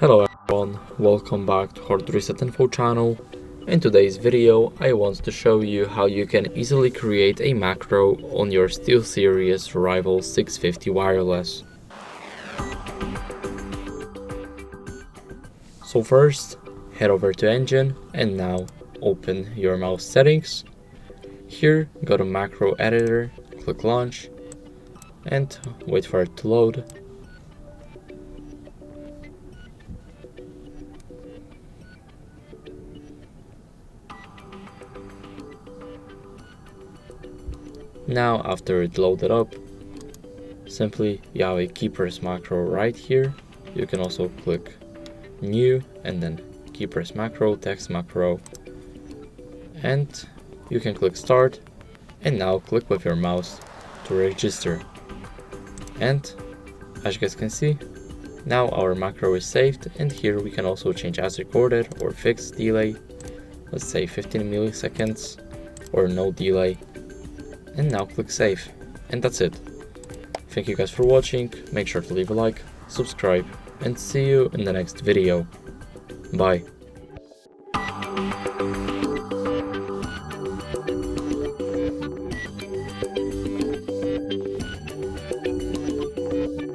Hello everyone, welcome back to HardReset.Info channel. In today's video I want to show you how you can easily create a macro on your SteelSeries Rival 650 wireless. So first, head over to Engine and now open your mouse settings. Here go to Macro Editor, click Launch and wait for it to load. Now after it loaded up, simply you have a keypress macro right here. You can also click New and then keypress macro, text macro, and you can click Start and now click with your mouse to register. And as you guys can see, now our macro is saved, and here we can also change as recorded or fixed delay, let's say 15 milliseconds or no delay, and now click save, and that's it. Thank you guys for watching, make sure to leave a like, subscribe, and see you in the next video. Bye.